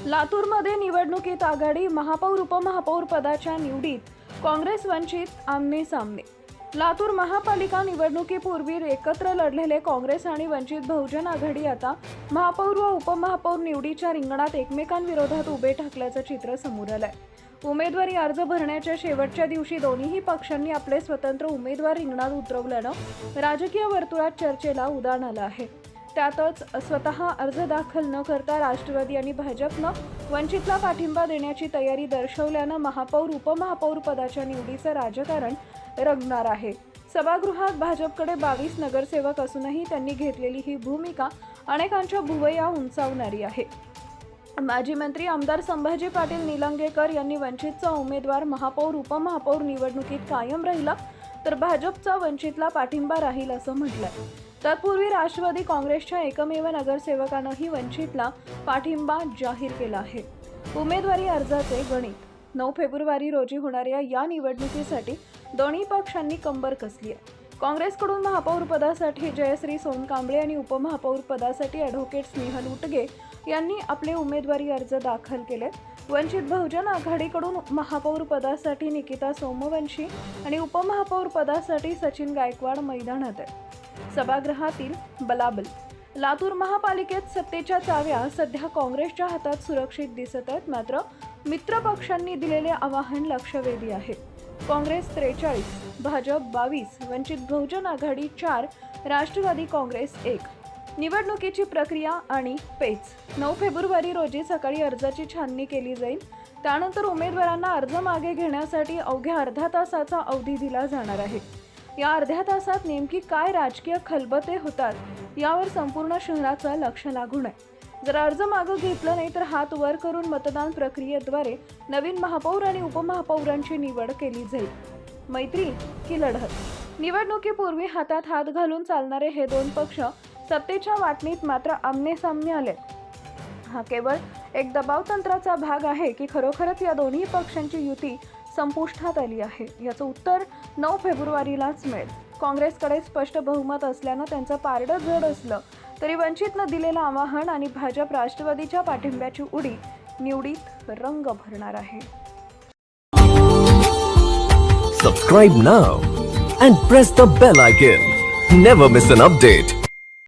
लातूरमध्ये निवडणुकीत आघाडी महापौर उपमहापौर पदाच्या निवडीत काँग्रेस वंचित आमने सामने। लातूर महापालिका निवडणुकीपूर्वी एकत्र लढलेले काँग्रेस आणि वंचित बहुजन आघाडी आता महापौर व उपमहापौर निवडीच्या रिंगणात एकमेकांविरोधात उभे ठाकल्याचं चित्र समोर आलंय। उमेदवारी अर्ज भरण्याच्या शेवटच्या दिवशी दोन्ही पक्षांनी आपले स्वतंत्र उमेदवार रिंगणात उतरवल्यानं राजकीय वर्तुळात चर्चेला उधाण आलं आहे। त्यातच स्वतः अर्ज दाखल न करता राष्ट्रवादी आणि भाजपनं वंचितला पाठिंबा देण्याची तयारी दर्शवल्यानं महापौर उपमहापौर पदाच्या निवडीचं राजकारण रंगणार आहे। सभागृहात भाजपकडे 22 नगरसेवक असूनही त्यांनी घेतलेली ही भूमिका अनेकांच्या भुवया उंचावणारी आहे। माजी मंत्री आमदार संभाजी पाटील निलंगेकर यांनी वंचितचा उमेदवार महापौर उपमहापौर निवडणुकीत कायम राहिला तर भाजपचा वंचितला पाठिंबा राहील असं म्हटलंय। तत्पूर्वी राष्ट्रवादी काँग्रेसच्या एकमेव नगरसेवकानंही वंचितला पाठिंबा जाहीर केला आहे। उमेदवारी अर्जाचे गणित 9 फेब्रुवारी रोजी होणाऱ्या या निवडणुकीसाठी दोन्ही पक्षांनी कंबर कसली आहे। काँग्रेसकडून महापौर पदासाठी जयश्री सोनकांबळे आणि उपमहापौर पदासाठी ॲडव्होकेट स्नेहल उटगे यांनी आपले उमेदवारी अर्ज दाखल केले। वंचित बहुजन आघाडीकडून महापौर पदासाठी निकिता सोमवंशी आणि उपमहापौर पदासाठी सचिन गायकवाड मैदानात आहेत। सभागृहातील बलाबल। लातूर महापालिकेत सत्तेच्या चाव्या सध्या काँग्रेसच्या हातात सुरक्षित दिसत आहेत, मात्र मित्र पक्षांनी दिलेले आवाहन लक्षवेधी आहे। काँग्रेस 43, भाजप 22, वंचित बहुजन आघाडी 4, राष्ट्रवादी काँग्रेस 1। निवडणुकीची प्रक्रिया आणि पेच 9 फेब्रुवारी रोजी सकाळी अर्जाची छाननी केली जाईल। त्यानंतर उमेदवारांना अर्ज मागे घेण्यासाठी अवघ्या अर्धा तासाचा अवधी दिला जाणार आहे। या अर्ध्या तासात नेमकी काय राजकीय खलबते होतात यावर संपूर्ण शहराचं लक्ष लागून आहे। जर अर्ज मागे घेतला नाही तर हात वर करून मतदान प्रक्रियेद्वारे नवीन महापौर आणि उपमहापौरांची निवड केली जाईल। मैत्री की लढत? निवडणुकीपूर्वी हातात हात घालून चालणारे हे दोन पक्ष सत्तेच्या वाटणीत मात्र आमने सामने आले। हा केवळ एक दबाव तंत्राचा भाग आहे की खरोखरच या दोन्ही पक्षांची युती संपुष्टात आली आहे? याचं उत्तर 9 फेब्रुवारीलाच मिळेल। काँग्रेसकडे स्पष्ट बहुमत असल्यानं त्यांचं पारडं जड असलं तरी वंचितनं दिलेलं आवाहन आणि भाजप राष्ट्रवादीच्या पाठिंब्याची उडी निवडीत रंग भरणार आहे। Subscribe now and press the bell icon. Never miss an update.